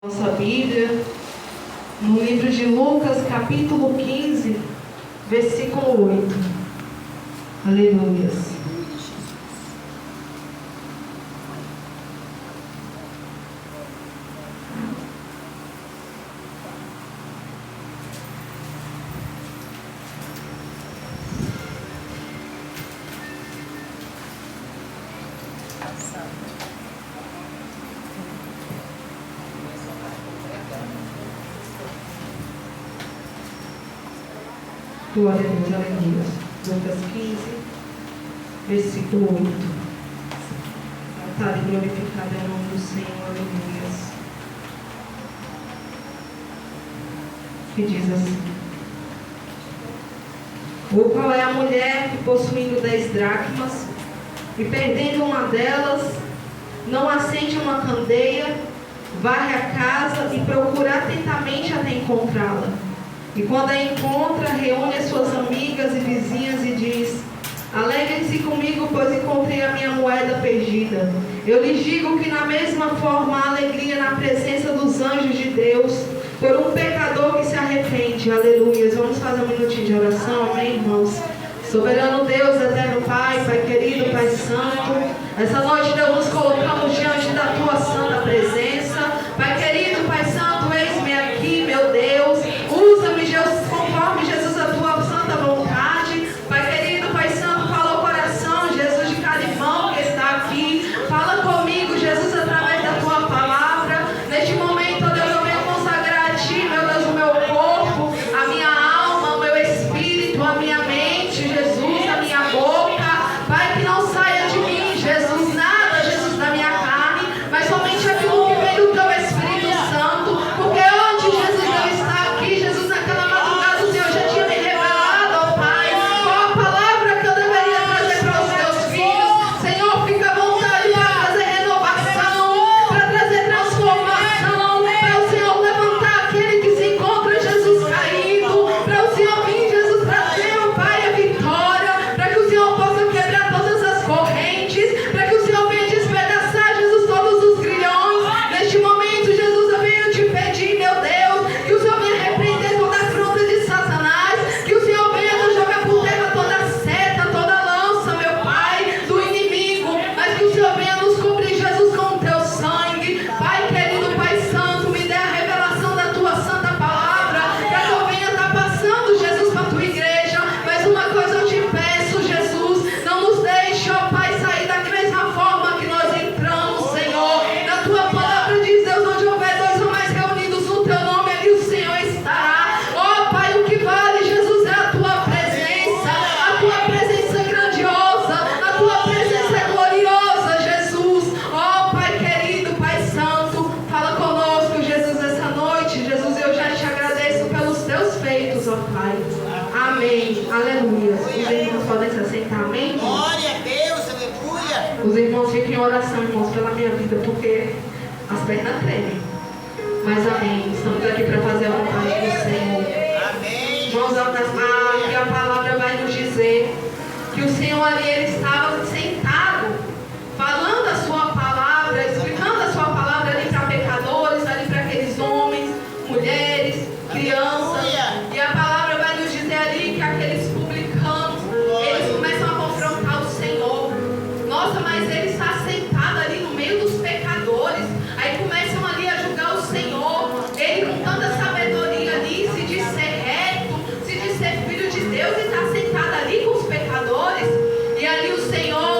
Nossa Bíblia, no livro de Lucas, capítulo 15, versículo 8. Aleluias. Glória a Deus, aleluia. Lucas 15, versículo 8. Exaltado e glorificado é o nome do Senhor, aleluia. Que diz assim: ou qual é a mulher que, possuindo 10 dracmas e perdendo uma delas, não acende uma candeia, varre a casa e procura atentamente até encontrá-la? E quando a encontra, reúne as suas amigas e vizinhas e diz: alegrem-se comigo, pois encontrei a minha moeda perdida. Eu lhes digo que na mesma forma há alegria na presença dos anjos de Deus por um pecador que se arrepende. Aleluia. Vamos fazer um minutinho de oração, amém, irmãos? Soberano Deus, eterno Pai, Pai querido, Pai santo, essa noite, Deus, nos colocamos diante da Tua santa presença. Pai querido, Pai santo, eis-me aqui, meu Deus. Usa-me, Jesus, conforme, Jesus, a Tua santa vontade. Pai querido, Pai santo, fala o coração, Jesus, de cada irmão que está aqui. Fala comigo, Jesus, através da Tua palavra. Neste momento, ó Deus, eu venho consagrar a Ti, meu Deus, o meu corpo, a minha alma, o meu espírito, a minha mente, Jesus, a minha boca. Pai, que não saia de mim, Jesus, nada, Jesus, da minha carne, mas somente aquilo que vem do Teu Espírito Santo. Porque onde Jesus não está aqui, Jesus, naquela madrugada, o Senhor já tinha me revelado, ó Pai, qual a palavra que eu deveria trazer para os Teus filhos. Senhor, fica à vontade para trazer renovação, para trazer transformação, para o Senhor levantar aquele que se encontra, Jesus, caído, para o Senhor vir, Jesus, trazer, ó Pai, a vitória, para que o Senhor possa quebrar todas as correntes, para que o Senhor venha despedaçar, Jesus, todos os grilhões. Neste momento, Jesus, eu venho te pedir, meu Deus, que o Senhor venha repreender toda a afronta de Satanás, que o Senhor venha nos jogar por terra toda a seta, toda a lança, meu Pai, do inimigo, mas que o Senhor venha nos cobrir, Jesus, com o Teu sangue. Pai querido, Pai santo, me dê a revelação da Tua santa palavra, para que eu venha estar passando, Jesus, para a Tua igreja. Mas uma coisa eu te peço, Jesus, não nos deixe, ó Pai, sair da mesma forma que nós entramos, Senhor. Na Tua palavra diz, Deus, onde houver dois ou mais reunidos no Teu nome, ali o Senhor estará. Ó Pai, o que vale, Jesus, é a Tua presença. A Tua presença é grandiosa, a Tua presença é gloriosa, Jesus. Ó Pai querido, Pai santo, fala conosco, Jesus, essa noite. Jesus, eu já te agradeço pelos Teus feitos, ó Pai. Amém. Aleluia. Os irmãos podem se assentar, amém? Glória a Deus, aleluia. Os irmãos ficam em oração, irmãos, pela minha vida, porque as pernas tremem. Mas amém. Estamos aqui para fazer a vontade do Senhor. Amém. Irmãos, aqui a palavra vai nos dizer que o Senhor ali, Ele estava sentado, falando a sua palavra, explicando a sua palavra ali para pecadores, ali para aqueles homens, mulheres, crianças. E a palavra vai nos dizer ali que aqueles publicanos, eles começam a confrontar o Senhor. Nossa, mas Ele está sentado ali no meio dos pecadores. Aí começam ali a julgar o Senhor. Ele com tanta sabedoria ali, se diz ser reto, se diz ser filho de Deus, e está sentado ali com os pecadores. E ali o Senhor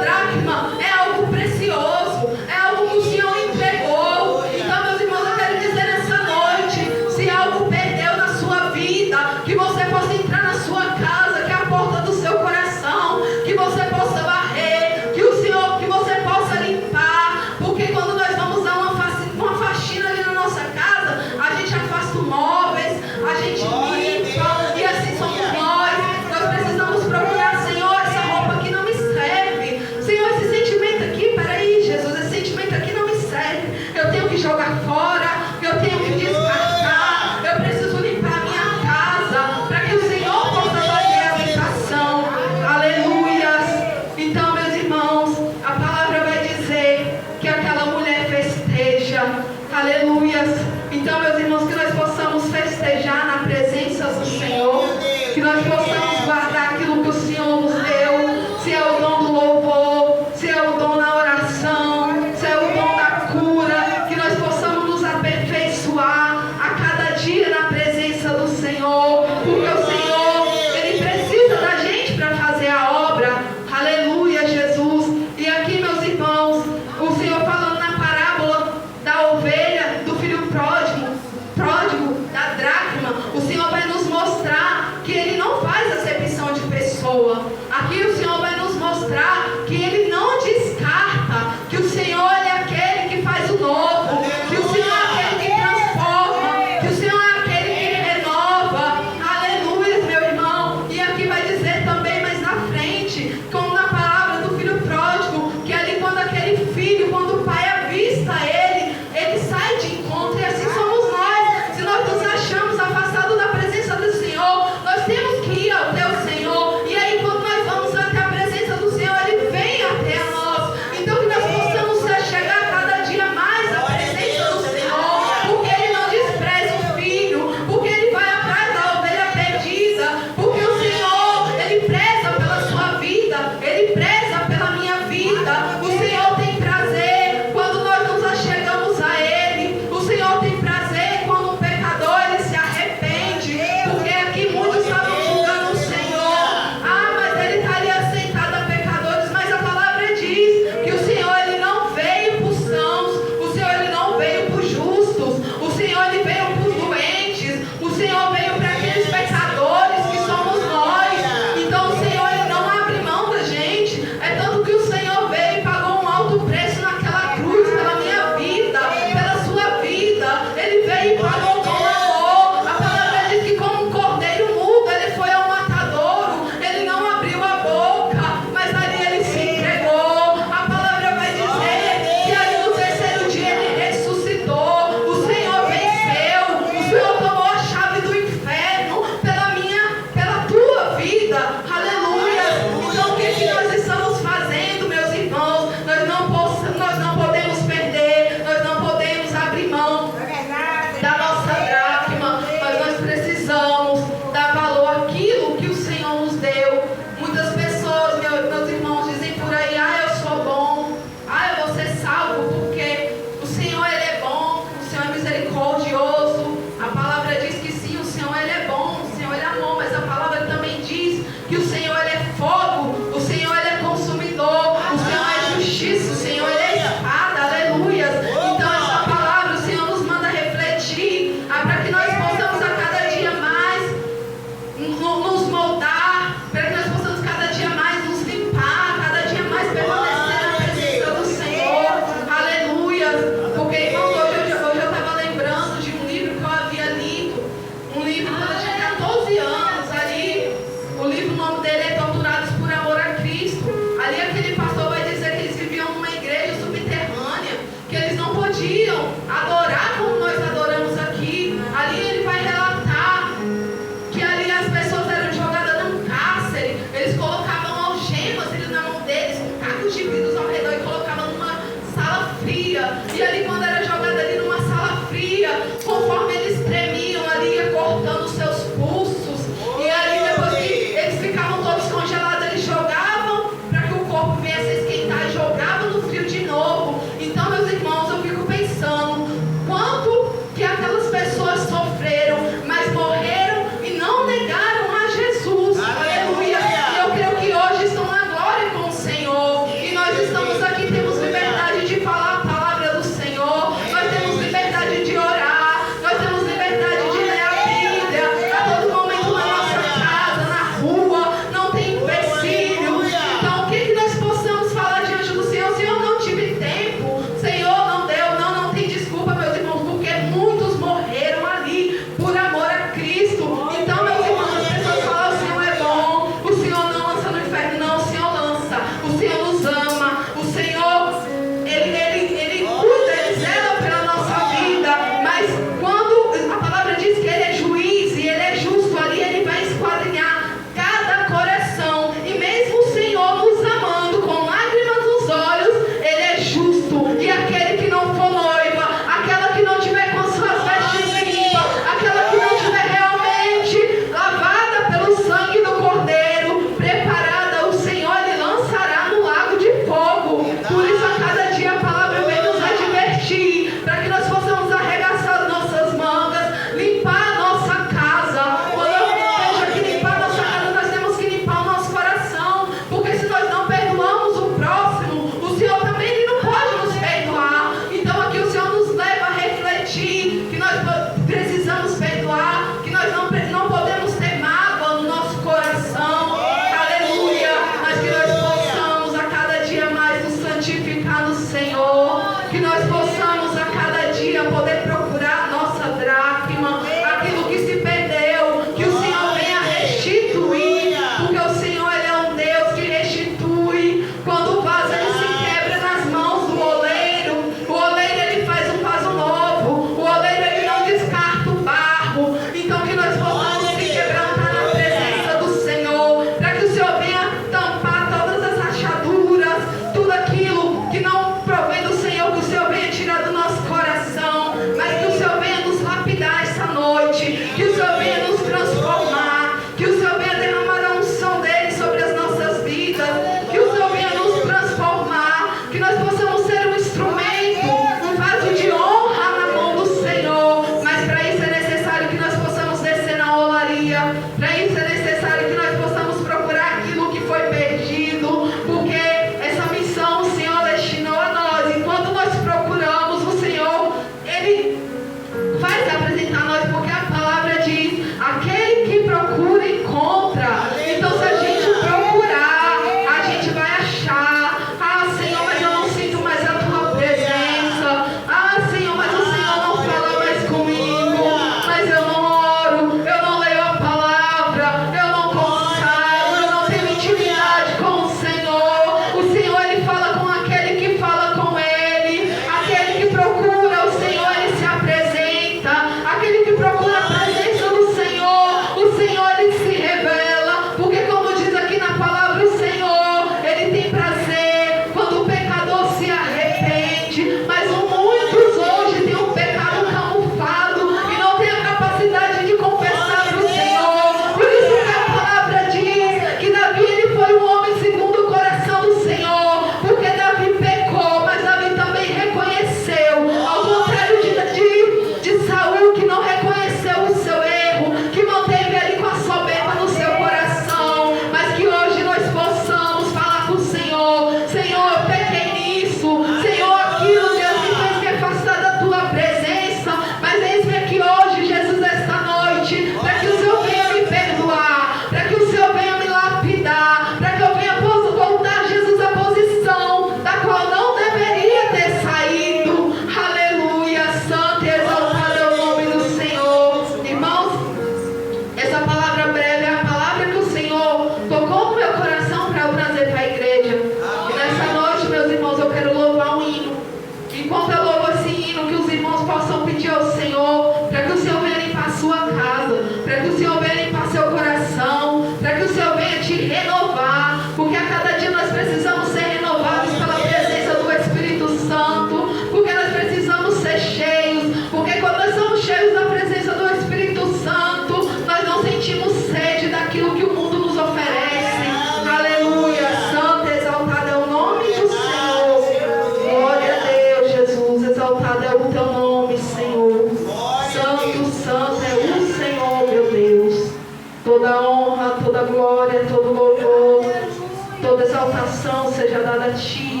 exaltação seja dada a Ti.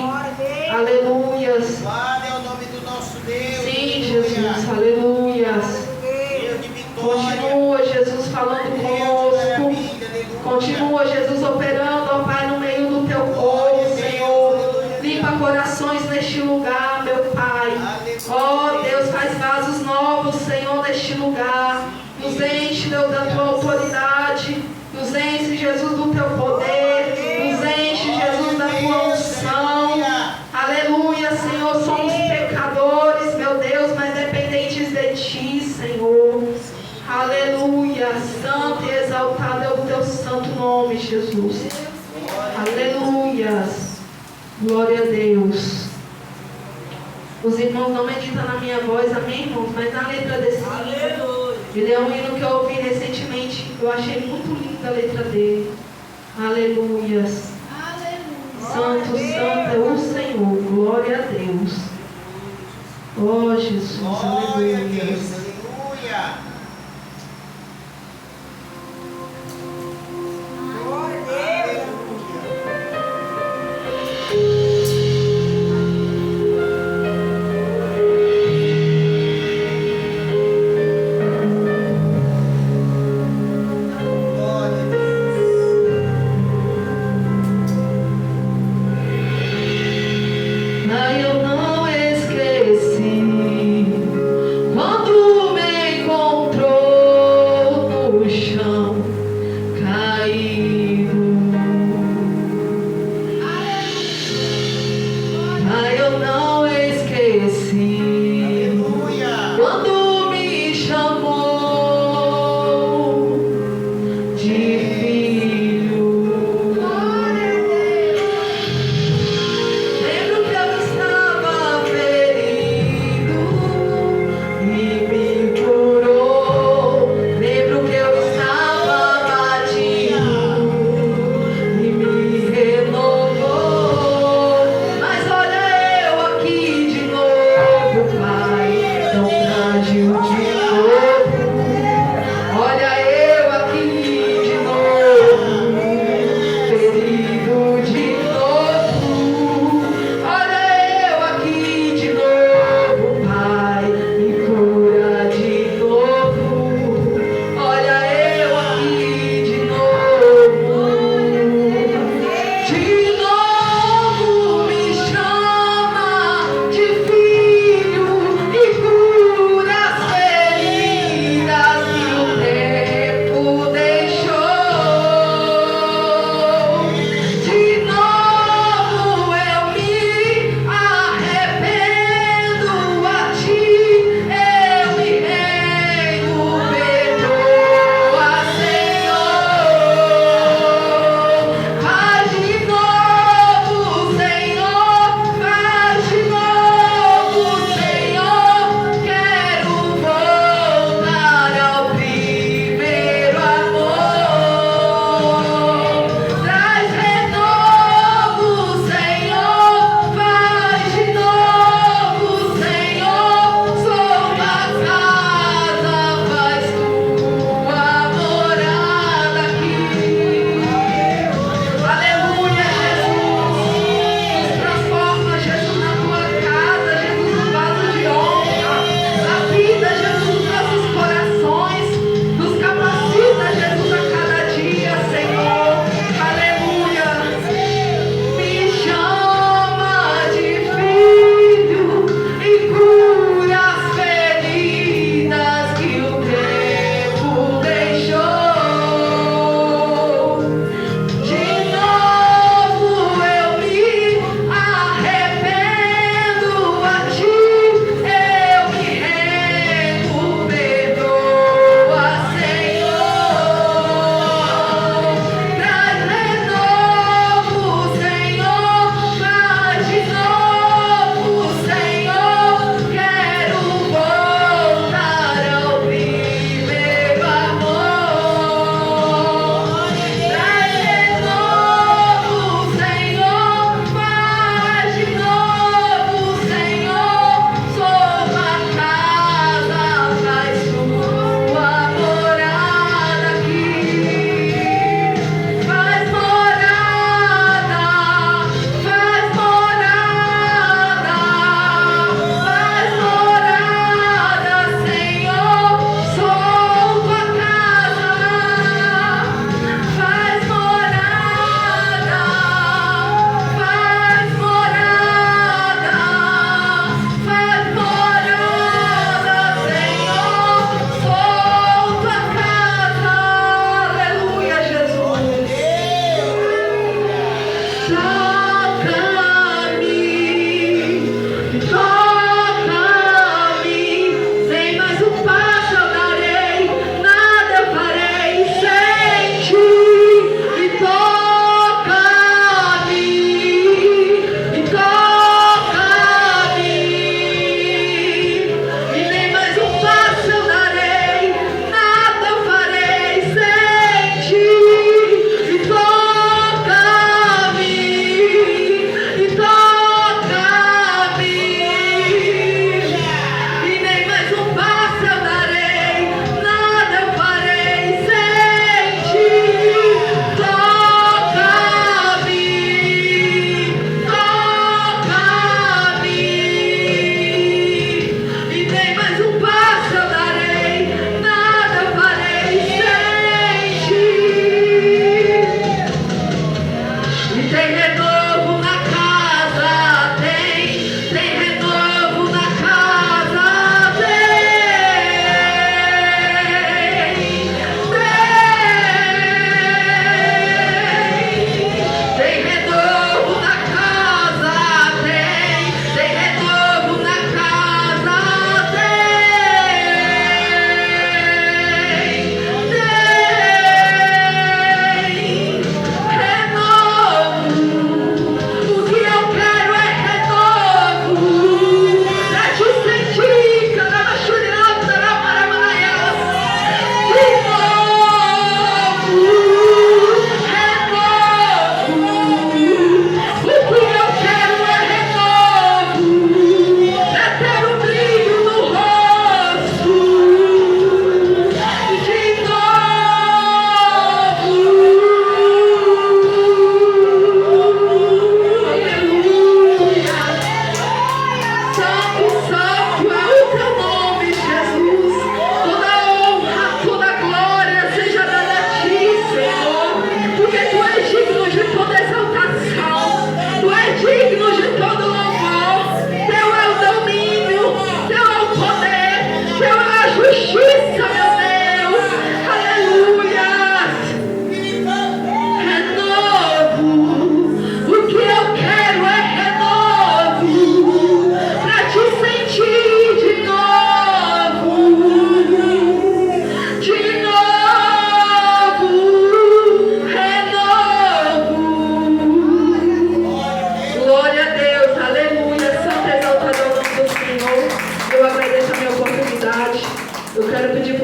Aleluias. Glória é o nome do nosso Deus. Sim, Jesus. Aleluias. Deus de vitória. Continua, Jesus, falando conosco. Continua, Jesus, operando, ó Pai, no meio do Teu povo, Senhor. Limpa corações neste lugar, meu Pai. Ó Deus, faz vasos novos, Senhor, neste lugar. Nos enche, Deus, da Tua autoridade. Nos enche, Jesus, do Teu poder. Nos enche, Jesus, da Tua unção. Aleluia, Senhor. Somos pecadores, meu Deus, mas dependentes de Ti, Senhor. Aleluia. Santo e exaltado é o Teu santo nome, Jesus. Aleluia. Glória a Deus. Os irmãos não meditam na minha voz, amém, irmãos? Mas na letra desse hino, ele é um hino que eu ouvi recentemente. Eu achei muito linda a letra dele. Aleluias. Santo, santo é o Senhor. Glória a Deus. Oh, Jesus. Glória a Deus. Aleluia. Aleluia. Mas eu não esqueci. Eu quero pedir para